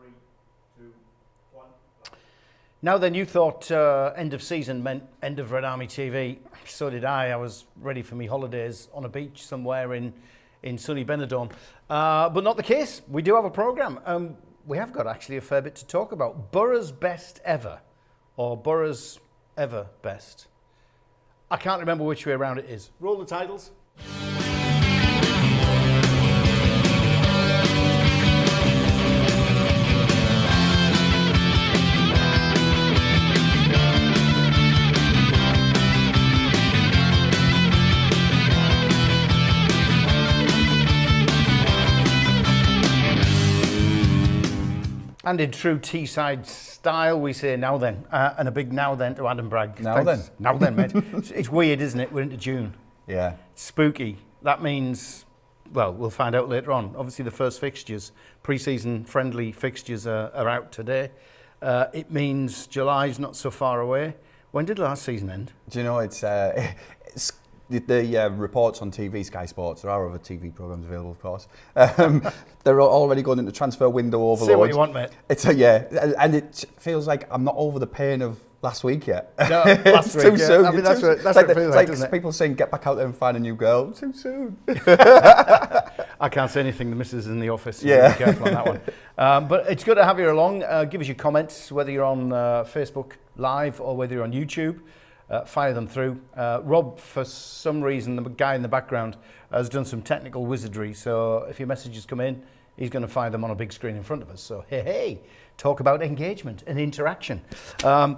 3, 2, 1. Now then, you thought end of season meant end of Red Army TV. So did I. I was ready for me holidays on a beach somewhere in sunny Benidorm. But not the case. We do have a programme. We have got actually a fair bit to talk about. Boro's best ever, or Boro's ever best. I can't remember which way around it is. Roll the titles. And in true Teesside style, we say now then, and a big now then to Adam Bragg. Now then. Now then, mate. It's weird, isn't it? We're into June. Yeah. Spooky. That means, well, we'll find out later on. Obviously, the first fixtures, pre-season friendly fixtures are out today. It means July's not so far away. When did last season end? Do you know, it's the reports on TV, Sky Sports, there are other TV programmes available, of course. They're already going into transfer window overload. Say what you want, mate. It's and it feels like I'm not over the pain of last week yet. No, last week, too soon. I mean, that's what it feels like, doesn't it? People saying, get back out there and find a new girl. Too soon. I can't say anything. The missus is in the office. Yeah. Be careful on that one. But it's good to have you along. Give us your comments, whether you're on Facebook Live or whether you're on YouTube. Fire them through. Rob, for some reason, the guy in the background, has done some technical wizardry. So if your messages come in, he's going to fire them on a big screen in front of us. So hey, talk about engagement and interaction. I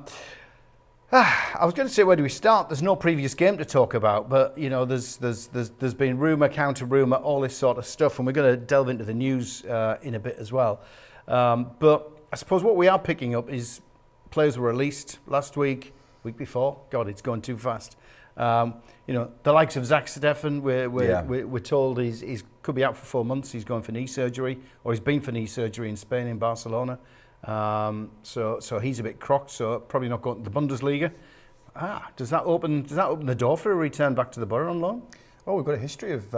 was going to say, where do we start? There's no previous game to talk about, but you know, there's been rumour, counter rumour, all this sort of stuff, and we're going to delve into the news in a bit as well. But I suppose what we are picking up is players were released last week. Week before, God, it's going too fast. You know, the likes of Zach Steffen, we're told he's could be out for 4 months. He's going for knee surgery, or he's been for knee surgery in Spain, in Barcelona. So he's a bit crocked. So probably not going to the Bundesliga. Does that open the door for a return back to the Boro on loan? Well, we've got a history of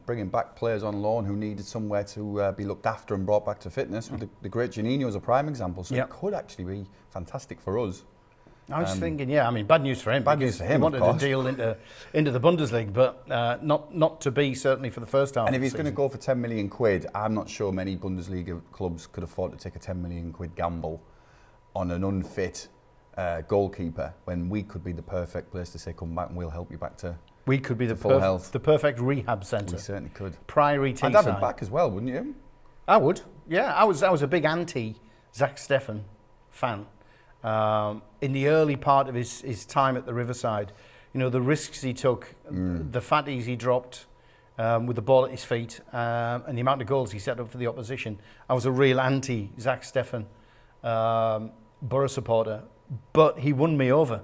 bringing back players on loan who needed somewhere to be looked after and brought back to fitness. The great Janino is a prime example. So it could actually be fantastic for us. I was thinking, I mean, bad news for him. Bad news for him, he wanted a deal into the Bundesliga, but not to be, certainly for the first half. And if he's going to go for 10 million quid, I'm not sure many Bundesliga clubs could afford to take a 10 million quid gamble on an unfit goalkeeper, when we could be the perfect place to say, come back and we'll help you back to We could be the full health. The perfect rehab centre. We certainly could. Priory Teesside. I'd have him back as well, wouldn't you? I would, yeah. I was a big anti-Zach Steffen fan. In the early part of his time at the Riverside, you know, the risks he took, the fatties he dropped with the ball at his feet, and the amount of goals he set up for the opposition. I was a real anti-Zach Steffen Boro supporter, but he won me over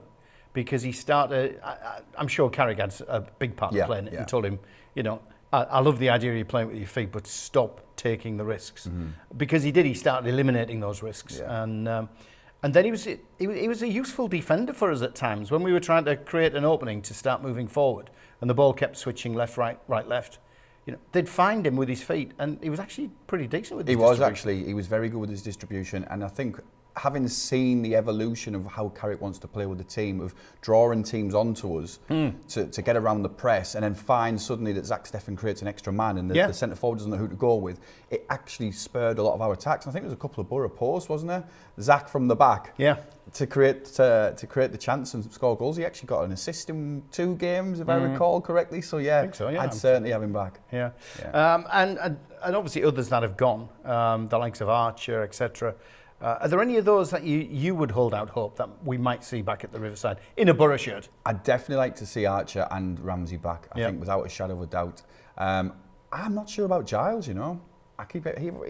because he started. I'm sure Carrick had a big part of playing it and told him, you know, I love the idea of you playing with your feet, but stop taking the risks. Because he did. He started eliminating those risks, and then he was a useful defender for us at times when we were trying to create an opening to start moving forward, and the ball kept switching left, right, left. You know, they'd find him with his feet, and he was actually pretty decent with his distribution. He was very good with his distribution, and I think, having seen the evolution of how Carrick wants to play with the team, of drawing teams onto us to get around the press, and then find suddenly that Zach Steffen creates an extra man and the centre forward doesn't know who to go with, it actually spurred a lot of our attacks. And I think there was a couple of Boro posts, wasn't there? Zach from the back to create the chance and score goals. He actually got an assist in 2 games, if I recall correctly. So I think so, I'd certainly have him back. And obviously others that have gone, the likes of Archer, etc. Are there any of those that you would hold out hope that we might see back at the Riverside in a Boro shirt? I'd definitely like to see Archer and Ramsey back, I think, without a shadow of a doubt. I'm not sure about Giles, you know.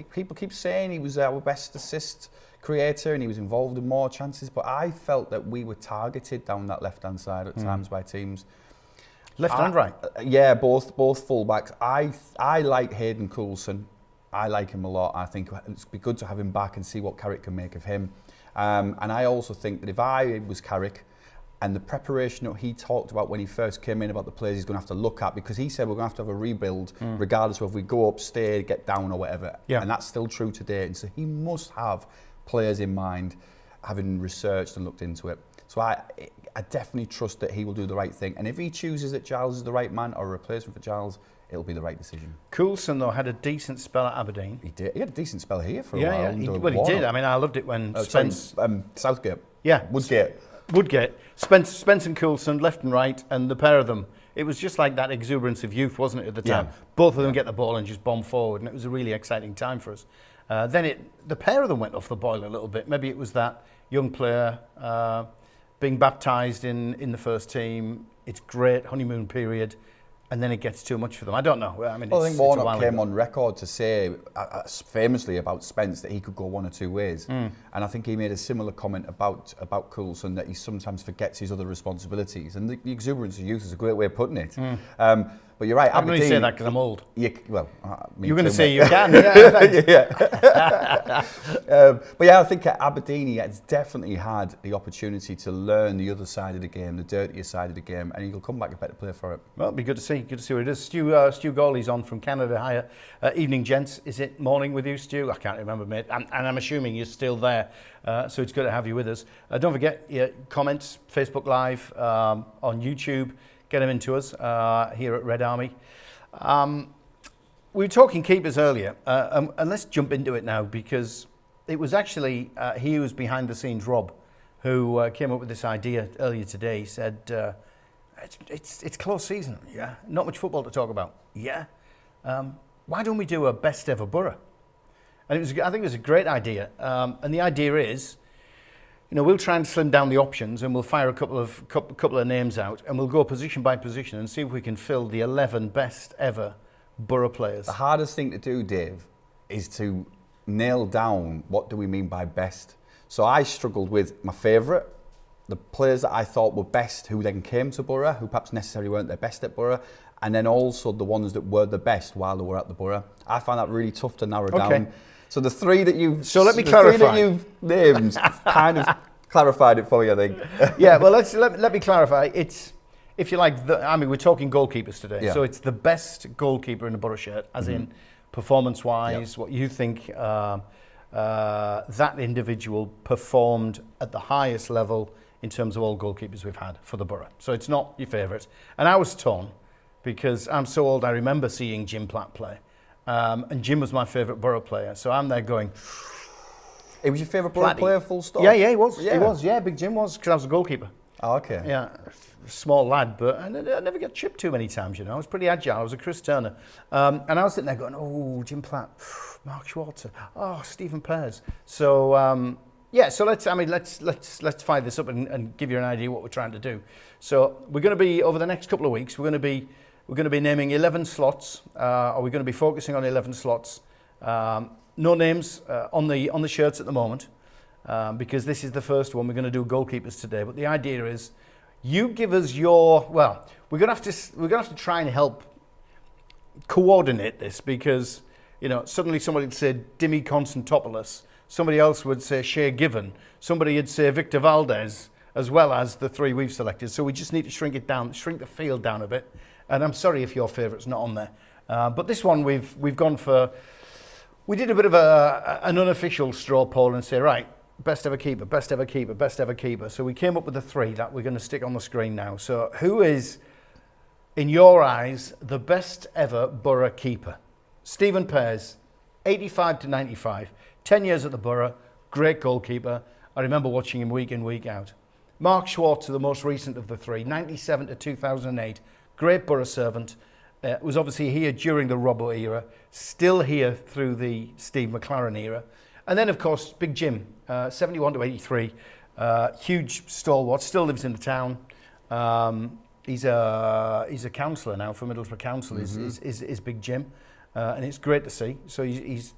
People keep saying he was our best assist creator and he was involved in more chances, but I felt that we were targeted down that left-hand side at times by teams. Left and right? Yeah, both full-backs. I like Hayden Coulson. I like him a lot. I think it'd be good to have him back and see what Carrick can make of him. And I also think that if I was Carrick, and the preparation that he talked about when he first came in about the players he's going to have to look at, because he said we're going to have a rebuild regardless of if we go up, stay, get down or whatever. Yeah. And that's still true today. And so he must have players in mind, having researched and looked into it. So I definitely trust that he will do the right thing. And if he chooses that Giles is the right man or a replacement for Giles, it'll be the right decision. Coulson, though, had a decent spell at Aberdeen. He did. He had a decent spell here for a Yeah, while. yeah. He did. I mean, I loved it when Spence... Southgate. Yeah. Woodgate. Spence and Coulson, left and right, and the pair of them. It was just like that exuberance of youth, wasn't it, at the time? Yeah. Both of them get the ball and just bomb forward, and it was a really exciting time for us. Then the pair of them went off the boil a little bit. Maybe it was that young player being baptised in the first team. It's great, honeymoon period, and then it gets too much for them. I don't know. I mean, I think Warnock came on record to say famously about Spence that he could go one or two ways. And I think he made a similar comment about Coulson, that he sometimes forgets his other responsibilities. And the exuberance of youth is a great way of putting it. But you're right. I'm going to say that because I'm old. You're going to say you can. Yeah. But yeah, I think at Aberdeen he has definitely had the opportunity to learn the other side of the game, the dirtier side of the game, and he'll come back a better player for it. Well, it'll be good to see. Good to see what it is. Stu Gawley's on from Canada Hire. Evening, gents. Is it morning with you, Stu? I can't remember, mate. And I'm assuming you're still there. So it's good to have you with us. Don't forget your comments, Facebook Live, on YouTube. Get them into us here at Red Army. We were talking keepers earlier, and let's jump into it now, because it was actually he who was behind the scenes, Rob, who came up with this idea earlier today. He said, it's close season, yeah, not much football to talk about, yeah. Why don't we do a best ever Boro? And I think it was a great idea, and the idea is, you know, we'll try and slim down the options, and we'll fire a couple of names out, and we'll go position by position and see if we can fill the 11 best ever Boro players. The hardest thing to do, Dave, is to nail down what do we mean by best. So I struggled with my favourite, the players that I thought were best who then came to Boro, who perhaps necessarily weren't their best at Boro, and then also the ones that were the best while they were at the Boro. I found that really tough to narrow down. So the three that you've named kind of clarified it for you, I think. Yeah, well, let me clarify. It's, if you like, we're talking goalkeepers today, so it's the best goalkeeper in the Boro shirt, as in performance-wise, what you think that individual performed at the highest level in terms of all goalkeepers we've had for the Boro. So it's not your favourite. And I was torn, because I'm so old, I remember seeing Jim Platt play. And Jim was my favourite Boro player. So I'm there going... He was your favourite Boro player, full stop? Yeah, he was. Yeah. He was, yeah, Big Jim was, because I was a goalkeeper. Oh, okay. Yeah, small lad, but I never got chipped too many times, you know. I was pretty agile. I was a Chris Turner. And I was sitting there going, oh, Jim Platt, Mark Schwarzer, oh, Stephen Pears. So, so let's fire this up and give you an idea what we're trying to do. So we're going to be, over the next couple of weeks, we're going to be naming 11 slots, or we're going to be focusing on 11 slots. No names on the shirts at the moment, because this is the first one. We're going to do goalkeepers today, but the idea is, you give us your. Well, we're going to have to try and help coordinate this, because suddenly somebody would say Dimi Konstantopoulos, somebody else would say Shea Given, somebody would say Victor Valdez, as well as the three we've selected. So we just need to shrink the field down a bit. And I'm sorry if your favourite's not on there, but this one we've gone for. We did a bit of an unofficial straw poll and say, right, best ever keeper, best ever keeper, best ever keeper. So we came up with the three that we're going to stick on the screen now. So who is, in your eyes, the best ever Boro keeper? Stephen Pears, 85 to 95, 10 years at the Boro, great goalkeeper. I remember watching him week in, week out. Mark Schwarzer, the most recent of the three, 97 to 2008, great Boro servant. Was obviously here during the Robbo era, still here through the Steve McLaren era. And then, of course, Big Jim, 71 to 83, huge stalwart, still lives in the town. He's a councillor now for Middlesbrough Council, is Big Jim. And it's great to see. So he's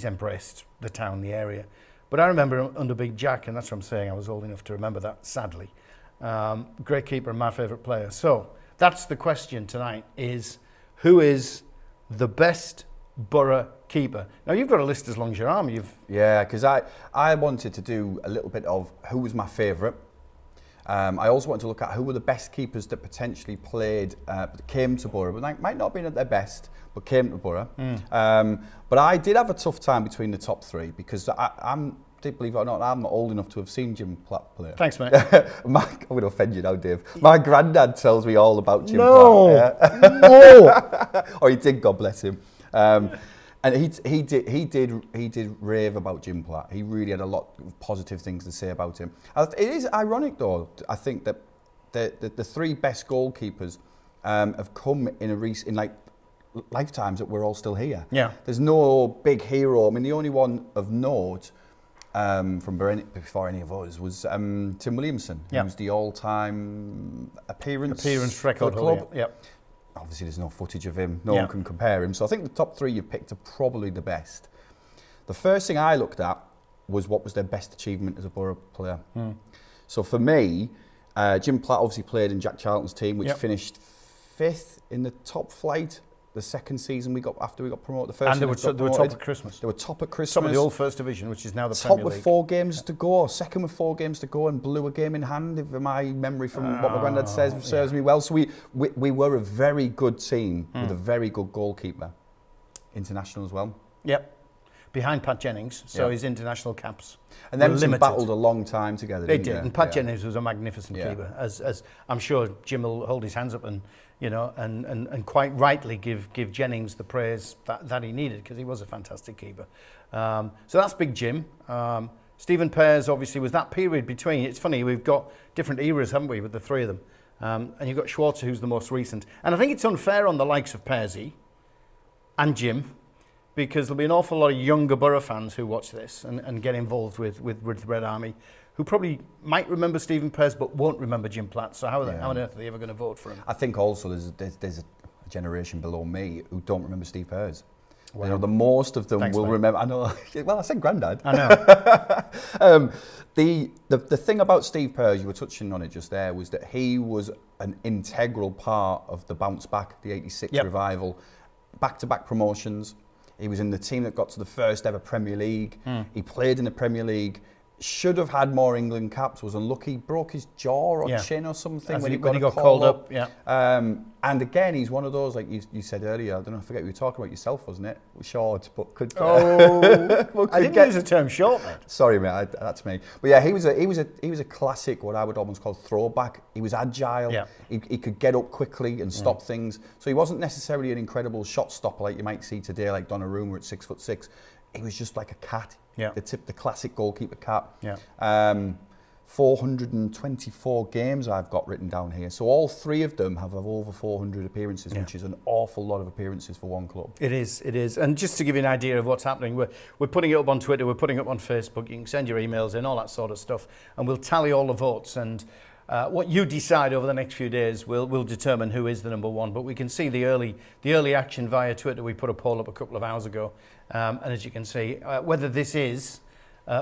embraced the town, the area. But I remember under Big Jack, and that's what I'm saying, I was old enough to remember that, sadly. Great keeper and my favourite player. So that's the question tonight, is who is the best Boro keeper? Now, you've got a list as long as your arm. Yeah, because I wanted to do a little bit of who was my favourite, I also wanted to look at who were the best keepers that potentially came to Boro, but might not have been at their best, but came to Boro. But I did have a tough time between the top three because believe it or not, I'm not old enough to have seen Jim Platt play. Thanks, mate. I'm going to offend you now, Dave. My granddad tells me all about Jim Platt. Yeah? No! Or he did, God bless him. And he did rave about Jim Platt. He really had a lot of positive things to say about him. It is ironic, though. I think that the three best goalkeepers have come in lifetimes that we're all still here. Yeah. There's no big hero. I mean, the only one of note from before any of us was Tim Williamson, who's the all-time appearance record club. Yep. Obviously, there's no footage of him. No one can compare him. So I think the top three you've picked are probably the best. The first thing I looked at was what was their best achievement as a Boro player. So for me, Jim Platt obviously played in Jack Charlton's team, which finished 5th in the top flight. The second season after we got promoted. The first and they were top at Christmas. They were top at Christmas. Top of the old First Division, which is now the top Premier League. with 4 games to go. Second with 4 games to go and blew a game in hand, if my memory from what my granddad says serves me well. So we were a very good team with a very good goalkeeper. International as well. Yep. Behind Pat Jennings, so his international caps. And them two battled a long time together. They did, and Pat Jennings was a magnificent keeper, as I'm sure Jim will hold his hands up and and quite rightly give Jennings the praise that he needed, because he was a fantastic keeper. So that's Big Jim. Stephen Pears obviously was that period between. It's funny, we've got different eras, haven't we, with the three of them. And you've got Schwarzer, who's the most recent. And I think it's unfair on the likes of Pearsy and Jim, because there'll be an awful lot of younger Boro fans who watch this and get involved with Red Army, who probably might remember Stephen Pears but won't remember Jim Platt. So how on earth are they ever going to vote for him? I think also there's a generation below me who don't remember Steve Pears. Wow. You know, the most of them will remember. I know. Well, I said granddad. I know. The thing about Steve Pears, you were touching on it just there, was that he was an integral part of the bounce back, the '86 revival, back-to-back promotions. He was in the team that got to the first ever Premier League. He played in the Premier League. Should have had more England caps. Was unlucky. Broke his jaw or chin or something when he got called up. And again, he's one of those, like you said earlier. I don't know. I forget what you were talking about yourself, wasn't it? Short, but could. I didn't use the term short, mate. Sorry, mate. That's me. But yeah, he was a classic. What I would almost call throwback. He was agile. Yeah. He could get up quickly and stop things. So he wasn't necessarily an incredible shot stopper like you might see today, like Donnarumma at 6'6". He was just like a cat. Yeah. The classic goalkeeper cat. Yeah. 424 games I've got written down here. So all three of them have over 400 appearances, which is an awful lot of appearances for one club. It is. And just to give you an idea of what's happening, we're putting it up on Twitter, we're putting it up on Facebook. You can send your emails in, all that sort of stuff, and we'll tally all the votes. And what you decide over the next few days will determine who is the number one. But we can see the early action via Twitter. We put a poll up a couple of hours ago, and as you can see, whether this is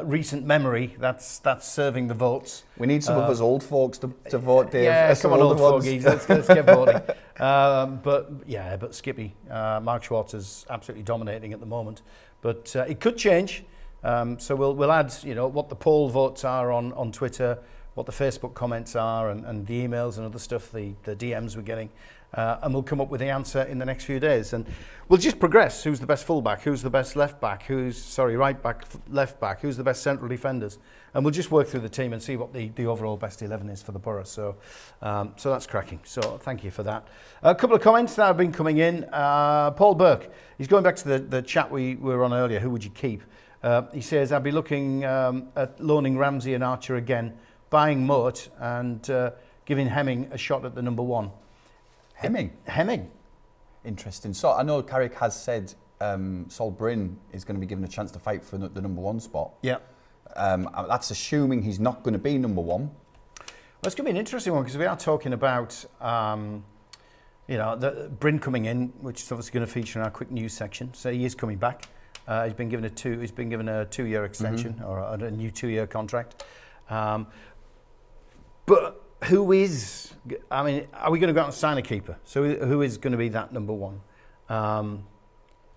recent memory, that's serving the votes. We need some of us old folks to vote, Dave. Yeah, come on, old fogies, let's get voting. But Skippy, Mark Schwartz's absolutely dominating at the moment. But it could change. So we'll add, what the poll votes are on Twitter, what the Facebook comments are, and the emails and other stuff, the DMs we're getting. And we'll come up with the answer in the next few days. And we'll just progress. Who's the best fullback? Who's the best left back? Right back, left back? Who's the best central defenders? And we'll just work through the team and see what the overall best 11 is for the Boro. So that's cracking. So thank you for that. A couple of comments that have been coming in. Paul Burke, he's going back to the chat we were on earlier. Who would you keep? He says, I'd be looking at loaning Ramsey and Archer again, buying Moat and giving Hemming a shot at the number one. Hemming. Interesting. So I know Carrick has said Sol Bryn is going to be given a chance to fight for the number one spot. Yeah. That's assuming he's not going to be number one. Well, it's going to be an interesting one because we are talking about, the Bryn coming in, which is obviously going to feature in our quick news section. So he is coming back. He's been given a 2-year extension or a new 2-year contract. But who is? I mean, are we going to go out and sign a keeper? So who is going to be that number one? I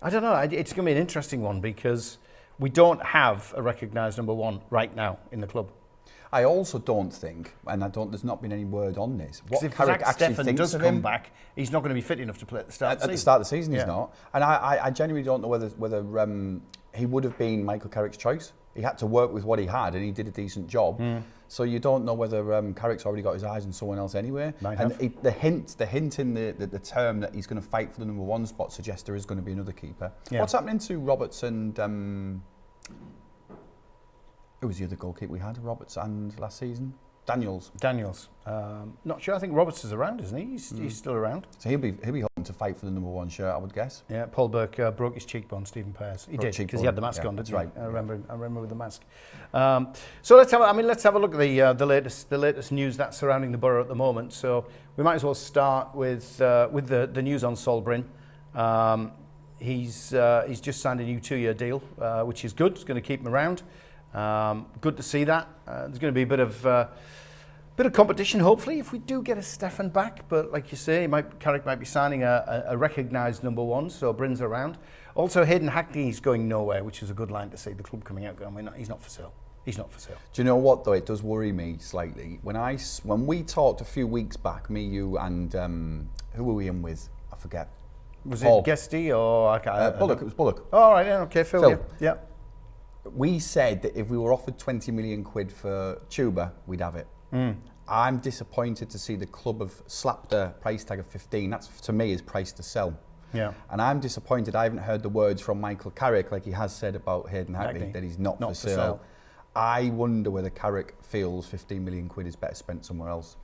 don't know. It's going to be an interesting one because we don't have a recognised number one right now in the club. I also don't think, and there's not been any word on this, what If Carrick Zach actually Steffen thinks does of come him. back, he's not going to be fit enough to play at the start of the At the season. start of the season, Yeah. he's not. And I genuinely don't know whether he would have been Michael Carrick's choice. He had to work with what he had, and he did a decent job. So you don't know whether Carrick's already got his eyes on someone else anyway. Might and have. the hint in the term that he's going to fight for the number 1 spot suggests there is going to be another keeper. Yeah. What's happening to Roberts and who was the other goalkeeper we had? Roberts and last season? Daniels. Not sure. I think Roberts is around, isn't he? He's still around. So he'll be hoping to fight for the number 1 shirt, I would guess. Yeah, Paul Burke broke his cheekbone, Stephen Pearce. He did, because he had the mask on, didn't he? Right. I remember with the mask. So let's have a look at the latest news that's surrounding the Boro at the moment. So we might as well start with the news on Sol Bryn. He's just signed a new 2-year deal, which is good. It's going to keep him around. Good to see that. There's going to be a bit of competition, hopefully, if we do get a Steffen back. But like you say, Carrick might be signing a recognised number 1, so Bryn's around. Also, Hayden Hackney's going nowhere, which is a good line to see. The club coming out going, he's not for sale. He's not for sale. Do you know what, though? It does worry me slightly. When we talked a few weeks back, me, you, and who were we in with? I forget. Was Paul. it Guesty or... Bullock. It was Bullock. Oh, all right, yeah, okay, Phil. Yeah. We said that if we were offered 20 million quid for Tuba, we'd have it. I'm disappointed to see the club have slapped a price tag of 15. That's, to me, is price to sell. Yeah. And I'm disappointed I haven't heard the words from Michael Carrick, like he has said about Hayden Hackney, that he's not for sale. I wonder whether Carrick feels 15 million quid is better spent somewhere else.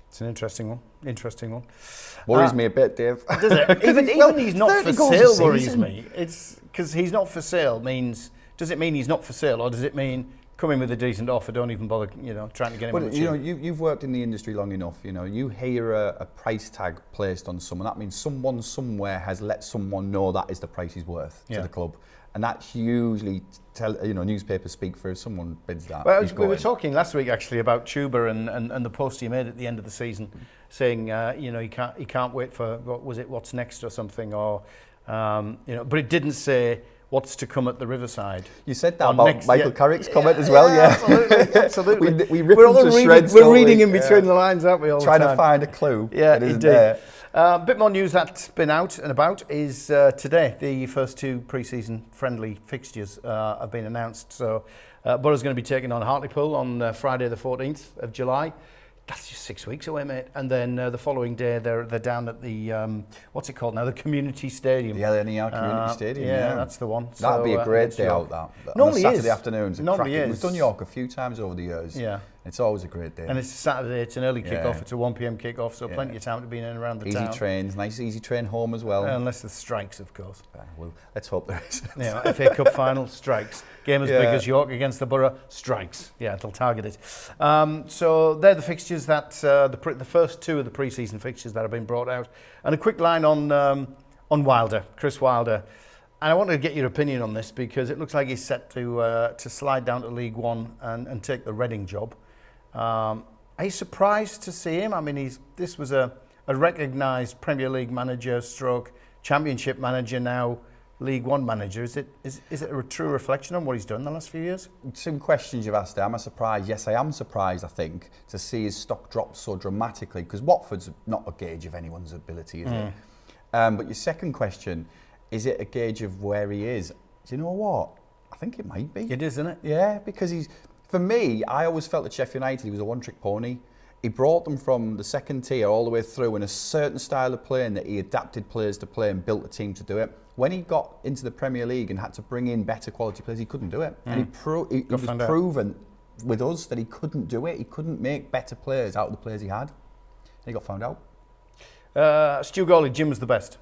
It's an interesting one. Worries me a bit, Dave. Does it? even he's not for sale worries me. It's because he's not for sale means... Does it mean he's not for sale, or does it mean come in with a decent offer, don't even bother, trying to get him on the cheap? You've worked in the industry long enough, you hear a price tag placed on someone, that means someone somewhere has let someone know that is the price he's worth to the club. And that's usually, newspapers speak for if someone bids that. Well, we were talking last week actually about Tuba and the post he made at the end of the season, saying, he can't wait for, what's next or something, or, but it didn't say, what's to come at the Riverside. You said that about Michael Carrick's comment as well, yeah. Absolutely. we rip him to shreds. We're reading in between the lines, aren't we, all Trying the time? to find a clue. Yeah, indeed. A bit more news that's been out and about is today. The first 2 pre-season friendly fixtures have been announced. So Boro's going to be taking on Hartlepool on Friday the 14th of July. That's just 6 weeks away, mate. And then the following day, they're down at the, what's it called now? The Community Stadium. The LNER Community Stadium, yeah. That's the one. That'd be a great day out, that. Normally on a Saturday afternoons. Normally is. We've done York a few times over the years. Yeah. It's always a great day. And it's a Saturday, it's an early kick-off, it's a 1 p.m. kick-off, so plenty of time to be in and around the town. Easy trains, nice easy train home as well. Unless there's strikes, of course. Well, let's hope there is. Yeah, FA Cup final, strikes. Game as big as York against the Boro, strikes. Yeah, they'll target it. So they're the fixtures that, the first 2 of the pre-season fixtures that have been brought out. And a quick line on Wilder, Chris Wilder. And I wanted to get your opinion on this because it looks like he's set to slide down to League One and take the Reading job. Are you surprised to see him? I mean, this was a recognised Premier League manager stroke Championship manager, now League One manager. Is it a true reflection on what he's done the last few years? Some questions you've asked there. Am I surprised? Yes, I am surprised, I think, to see his stock drop so dramatically, because Watford's not a gauge of anyone's ability, is it? But your second question, is it a gauge of where he is? Do you know what? I think it might be. It is, isn't it? Yeah, because for me, I always felt at Sheffield United he was a one-trick pony. He brought them from the second tier all the way through in a certain style of playing that he adapted players to play and built a team to do it. When he got into the Premier League and had to bring in better quality players, he couldn't do it. And he was proven with us that he couldn't do it. He couldn't make better players out of the players he had. And he got found out. Stu Gawley, Jim was the best.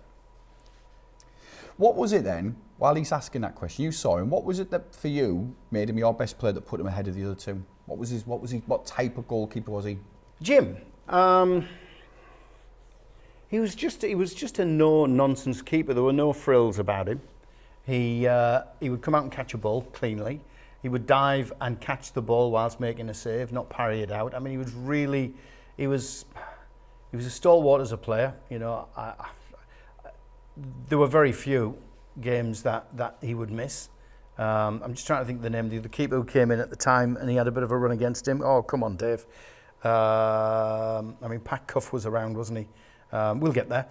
What was it then, while he's asking that question, you saw him, what was it that for you made him your best player that put him ahead of the other 2? What type of goalkeeper was he? Jim, he was just a no-nonsense keeper. There were no frills about him. He would come out and catch a ball cleanly. He would dive and catch the ball whilst making a save, not parry it out. I mean, he was a stalwart as a player. There were very few games that he would miss. I'm just trying to think of the name. The keeper who came in at the time and he had a bit of a run against him. Oh, come on, Dave. I mean, Pat Cuff was around, wasn't he? We'll get there.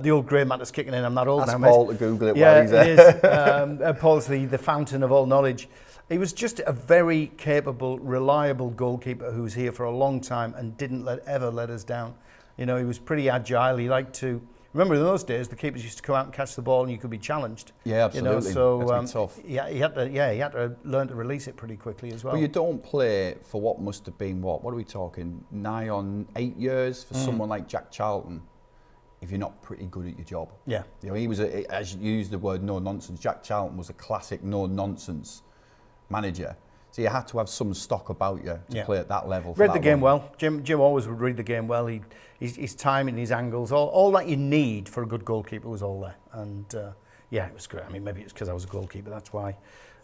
The old grey matter's kicking in. I'm not old Ask now, mate. Paul to Google it Yeah, while he's there. it is. Paul's the fountain of all knowledge. He was just a very capable, reliable goalkeeper who was here for a long time and didn't ever let us down. You know, he was pretty agile. He liked to... Remember, in those days, the keepers used to come out and catch the ball, and you could be challenged. Yeah, absolutely. You know, so That's tough. yeah, he had to learn to release it pretty quickly as well. But you don't play for what must have been what are we talking? Nigh on 8 years for someone like Jack Charlton, if you're not pretty good at your job. Yeah. You know, he was as you use the word no nonsense. Jack Charlton was a classic no nonsense manager. So you had to have some stock about you to play at that level. Read the game well. Jim always would read the game well. His timing, his angles, all that you need for a good goalkeeper was all there. And yeah, it was great. I mean, maybe it's because I was a goalkeeper. That's why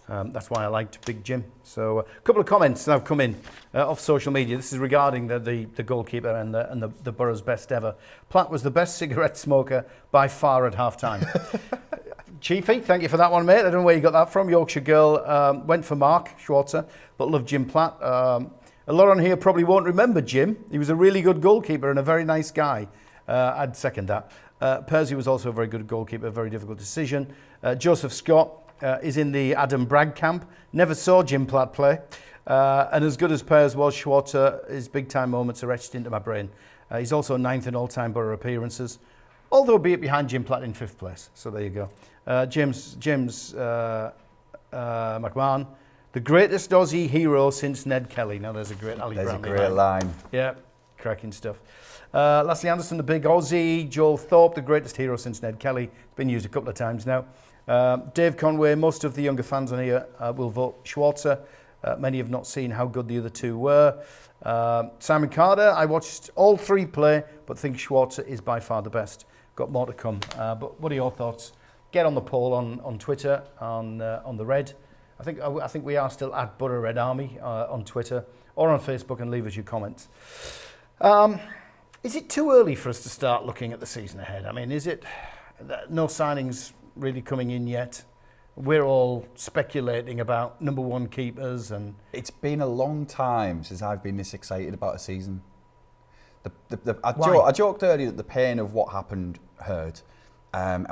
I liked Big Jim. So a couple of comments that have come in off social media. This is regarding the goalkeeper and the Boro's best ever. Platt was the best cigarette smoker by far at half time. Chiefy, thank you for that one, mate. I don't know where you got that from. Yorkshire girl went for Mark Schwarzer, but loved Jim Platt. A lot on here probably won't remember Jim. He was a really good goalkeeper and a very nice guy. I'd second that. Percy was also a very good goalkeeper, a very difficult decision. Joseph Scott is in the Adam Bragg camp. Never saw Jim Platt play. And as good as Pers was, Schwarzer, his big-time moments are etched into my brain. He's also 9th in all-time Boro appearances, although be it behind Jim Platt in 5th place. So there you go. James McMahon, the greatest Aussie hero since Ned Kelly. Now there's a great Ali There's Brownlee a great line. Yeah, cracking stuff. Lassie Anderson, the big Aussie. Joel Thorpe, the greatest hero since Ned Kelly. Been used a couple of times now. Dave Conway, most of the younger fans on here will vote Schwarzer. Many have not seen how good the other two were. Simon Carter, I watched all three play, but think Schwarzer is by far the best. Got more to come. But what are your thoughts? Get on the poll on Twitter, on the Red. I think we are still at Boro Red Army on Twitter or on Facebook, and leave us your comments. Is it too early for us to start looking at the season ahead? I mean, is it no signings really coming in yet? We're all speculating about number one keepers, and it's been a long time since I've been this excited about a season. Why? I joked earlier that the pain of what happened hurt. And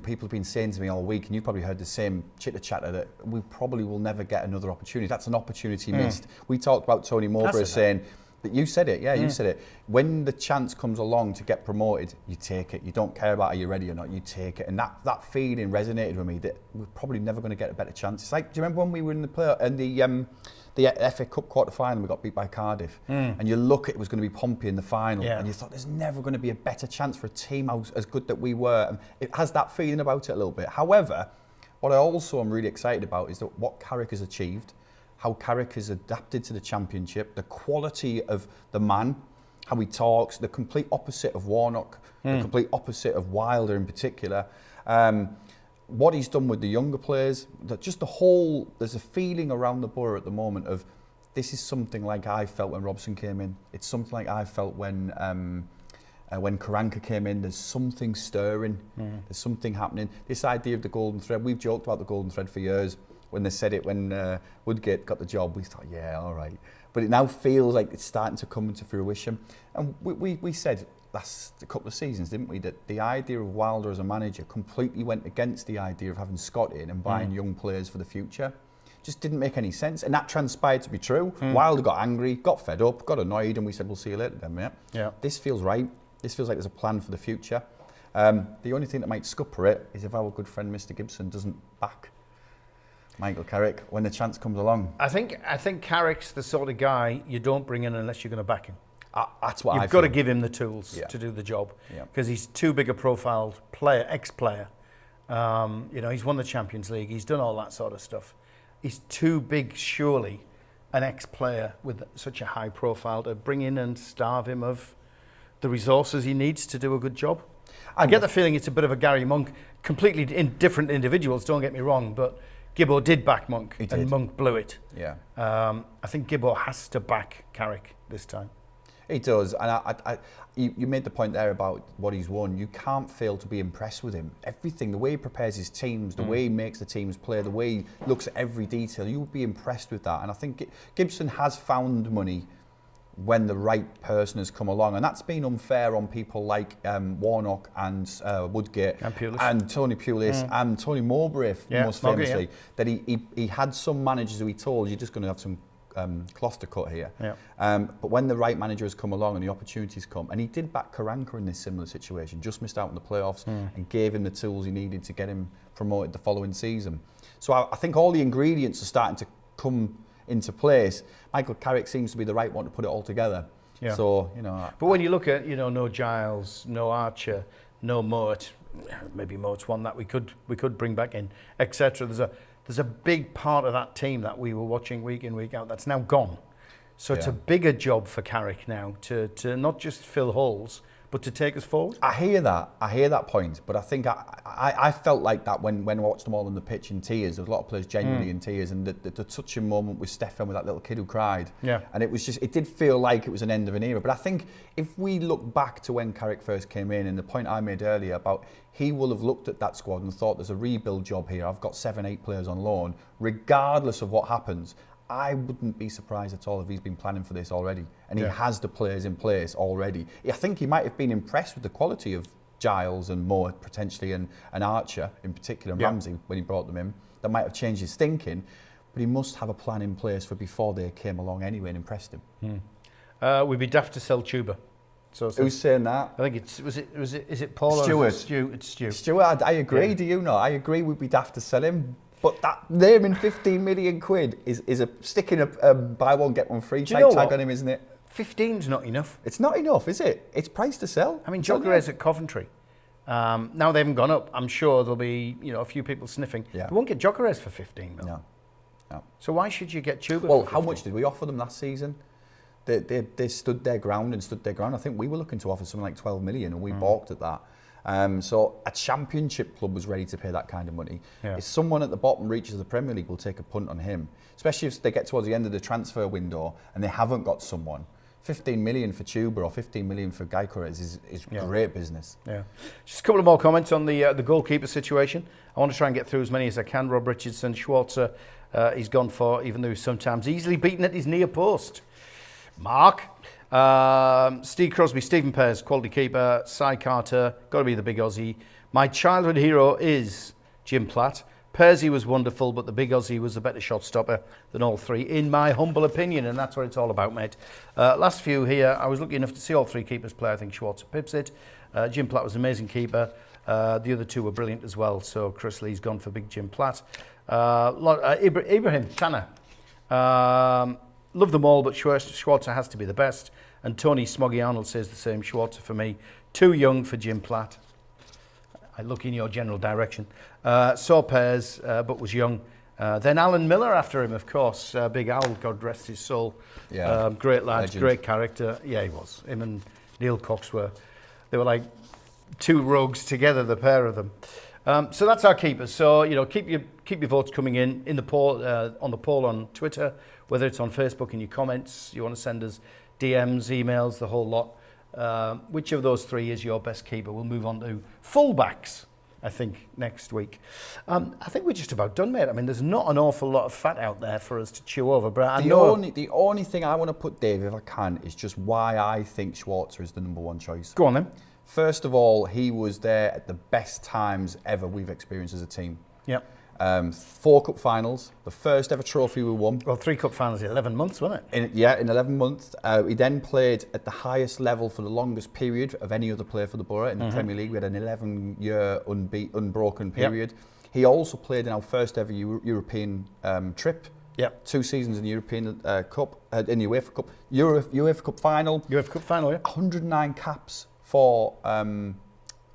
people have been saying to me all week, and you've probably heard the same chitter-chatter, that we probably will never get another opportunity. That's an opportunity missed. We talked about Tony Mowbray saying that you said it, you said it. When the chance comes along to get promoted, you take it. You don't care about are you ready or not, you take it. And that feeling resonated with me that we're probably never going to get a better chance. It's like, do you remember when we were in the FA Cup quarter-final, we got beat by Cardiff, and you look at it was going to be Pompey in the final, and you thought there's never going to be a better chance for a team as good that we were. And it has that feeling about it a little bit. However, what I also am really excited about is that what Carrick has achieved, how Carrick has adapted to the Championship, the quality of the man, how he talks, the complete opposite of Warnock, the complete opposite of Wilder in particular. What he's done with the younger players, there's a feeling around the Boro at the moment of this is something like I felt when Robson came in. It's something like I felt when Karanka came in. There's something stirring. There's something happening. This idea of the golden thread, we've joked about the golden thread for years. When they said it, when Woodgate got the job, we thought, yeah, all right. But it now feels like it's starting to come into fruition. And we said last couple of seasons, didn't we, that the idea of Wilder as a manager completely went against the idea of having Scott in and buying young players for the future. Just didn't make any sense. And that transpired to be true. Wilder got angry, got fed up, got annoyed, and we said, we'll see you later then, mate. Yeah. This feels right. This feels like there's a plan for the future. The only thing that might scupper it is if our good friend Mr. Gibson doesn't back Michael Carrick when the chance comes along. I think Carrick's the sort of guy you don't bring in unless you're going to back him. That's what You've got to give him the tools to do the job, because he's too big a profile player, ex-player. He's won the Champions League. He's done all that sort of stuff. He's too big, surely, an ex-player with such a high profile to bring in and starve him of the resources he needs to do a good job. I get the feeling it's a bit of a Gary Monk. Completely different individuals, don't get me wrong, but Gibbo did back Monk, and Monk blew it. Yeah. I think Gibbo has to back Carrick this time. He does, and you made the point there about what he's won. You can't fail to be impressed with him. Everything, the way he prepares his teams, the way he makes the teams play, the way he looks at every detail, you would be impressed with that. And I think Gibson has found money when the right person has come along, and that's been unfair on people like Warnock and Woodgate and Tony Pulis and Tony Mowbray, most famously, that he had some managers who he told, you're just going to have some cloth to cut here. But when the right manager has come along and the opportunities come, and he did back Karanka in this similar situation, just missed out on the playoffs and gave him the tools he needed to get him promoted the following season. So I think all the ingredients are starting to come into place. Michael Carrick seems to be the right one to put it all together. So, But when you look at, no Giles, no Archer, no Moat, maybe Moat's one that we could bring back in, etc. There's a big part of that team that we were watching week in, week out that's now gone. So it's a bigger job for Carrick now to not just fill holes, but to take us forward. I hear that point, but I think I felt like that when I watched them all on the pitch in tears. There was a lot of players genuinely in tears, and the touching moment with Stefan, with that little kid who cried. And it did feel like it was an end of an era. But I think if we look back to when Carrick first came in, and the point I made earlier about he will have looked at that squad and thought, there's a rebuild job here. I've got 7-8 players on loan, regardless of what happens. I wouldn't be surprised at all if he's been planning for this already, and he has the players in place already. I think he might have been impressed with the quality of Giles and Moore potentially, and Archer in particular, and Ramsey when he brought them in. That might have changed his thinking, but he must have a plan in place for before they came along anyway and impressed him. We'd be daft to sell Tuba. So who's saying that? I think is it Paul Stuart? Or Stu? It's Stu. Stuart, I agree. Yeah. Do you know? I agree. We'd be daft to sell him. But that naming 15 million quid is a sticking a buy one get one free type tag on him, isn't it? 15's not enough. It's not enough, is it? It's priced to sell. I mean, Gyökeres at Coventry. Now they haven't gone up. I'm sure there'll be a few people sniffing. Yeah. You won't get Gyökeres for 15 mil. No. So why should you get Tuba? Well, for 15? how much did we offer them last season? They stood their ground. I think we were looking to offer something like 12 million, and we balked at that. So a championship club was ready to pay that kind of money. If someone at the bottom reaches the Premier League, will take a punt on him, especially if they get towards the end of the transfer window and they haven't got someone. 15 million for Tuba or 15 million for Gyökeres is great business. Just a couple of more comments on the goalkeeper situation. I want to try and get through as many as I can. Rob Richardson, Schwarzer, he's gone for, even though he's sometimes easily beaten at his near post. Mark. Steve Crosby, Stephen Pears, quality keeper. Cy Carter, got to be the big Aussie. My childhood hero is Jim Platt. Pearsy was wonderful, but the big Aussie was a better shot stopper than all three, in my humble opinion, and that's what it's all about, mate. Last few here, I was lucky enough to see all three keepers play. I think Schwarzer pips it. Jim Platt was an amazing keeper. The other two were brilliant as well, so Chris Lee's gone for big Jim Platt. Ibrahim Tanner. Love them all, but Schwarzer has to be the best. And Tony Smoggy Arnold says the same. Schwarzer for me. Too young for Jim Platt. I look in your general direction. Saw Pears, but was young. Then Alan Miller after him, of course. Big Al, God rest his soul. Great lad, legend. Great character. Yeah, he was. Him and Neil Cox were like two rogues together, the pair of them. So that's our keepers. So keep your votes coming in the poll on the poll on Twitter, whether it's on Facebook in your comments. You want to send us DMs, emails, the whole lot. Which of those three is your best keeper? We'll move on to fullbacks, I think, next week. I think we're just about done, mate. I mean, there's not an awful lot of fat out there for us to chew over. But the only thing I want to put, Dave, if I can, is just why I think Schwarzer is the number one choice. Go on then. First of all, he was there at the best times ever we've experienced as a team. Yep. 4 cup finals, the first ever trophy we won. Well, 3 cup finals in 11 months, wasn't it? In 11 months. He then played at the highest level for the longest period of any other player for the Boro in the Premier League. We had an 11-year unbroken period. Yep. He also played in our first ever European trip. Yep. 2 seasons in the European Cup, in the UEFA Cup. UEFA Cup final. UEFA Cup final, yeah. 109 caps for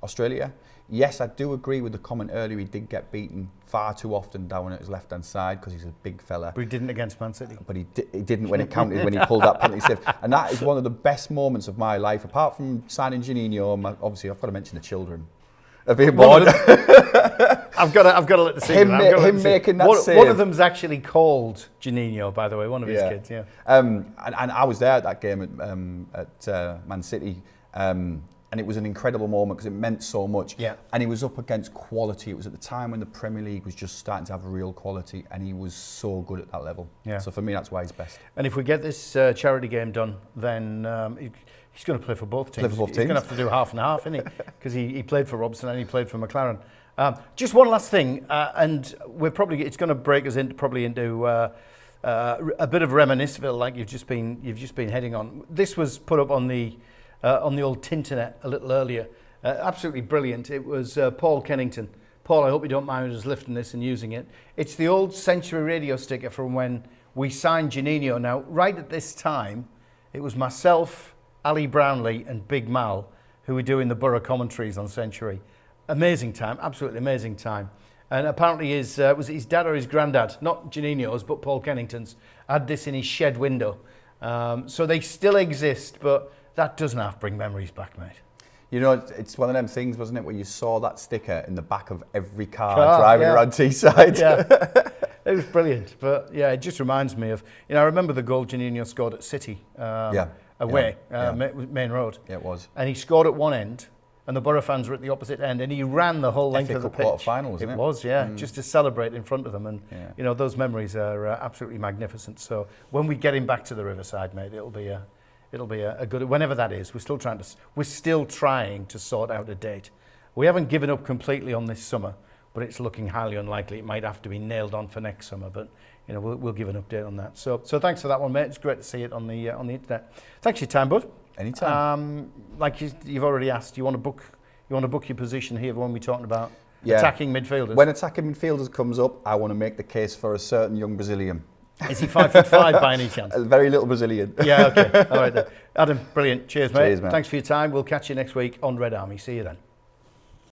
Australia. Yes, I do agree with the comment earlier. He did get beaten far too often down at his left-hand side because he's a big fella. But he didn't against Man City. But he didn't when it counted, when he pulled that penalty save. And that is one of the best moments of my life, apart from signing Janino. Obviously, I've got to mention the children. Of being bored. I've got to let the secret out. Him making that save. One of them's actually called Juninho, by the way, one of his kids, yeah. And I was there at that game at Man City, and it was an incredible moment because it meant so much. Yeah. And he was up against quality. It was at the time when the Premier League was just starting to have real quality, and he was so good at that level. Yeah. So for me, that's why he's best. And if we get this charity game done, then he's going to play for both teams. He's going to have to do half and half, isn't he? Because he played for Robson and he played for McLaren. Just one last thing, and it's going to break us into a bit of reminisceville, like you've just been heading on. This was put up on the old Tinternet a little earlier. Absolutely brilliant. It was Paul Kennington. Paul, I hope you don't mind us lifting this and using it. It's the old Century Radio sticker from when we signed Juninho. Now, right at this time, it was myself, Ali Brownlee and Big Mal who were doing the Boro commentaries on Century. Amazing time, absolutely amazing time. And apparently was it his dad or his granddad, not Juninho's, but Paul Kennington's, had this in his shed window. So they still exist, but that doesn't have to bring memories back, mate. You know, it's one of them things, wasn't it, where you saw that sticker in the back of every car driving around Teesside. Yeah, it was brilliant. But yeah, it just reminds me of, I remember the goal Juninho scored at City away, Main Road. Yeah, it was. And he scored at one end, and the Boro fans were at the opposite end, and he ran the whole length of the pitch. Quarter-final, wasn't it? It was, just to celebrate in front of them. And, those memories are absolutely magnificent. So when we get him back to the Riverside, mate, it'll be a good, whenever that is. We're still trying to sort out a date. We haven't given up completely on this summer, but it's looking highly unlikely. It might have to be nailed on for next summer, but we'll give an update on that. So thanks for that one, mate. It's great to see it on the internet. Thanks for your time, bud. Anytime. Like you've already asked, you want to book your position here when we're talking about attacking midfielders. When attacking midfielders comes up, I want to make the case for a certain young Brazilian. Is he 5'5" by any chance? A very little Brazilian. Yeah, okay. All right then. Adam, brilliant. Cheers, mate. Cheers, mate. Thanks for your time. We'll catch you next week on Red Army. See you then.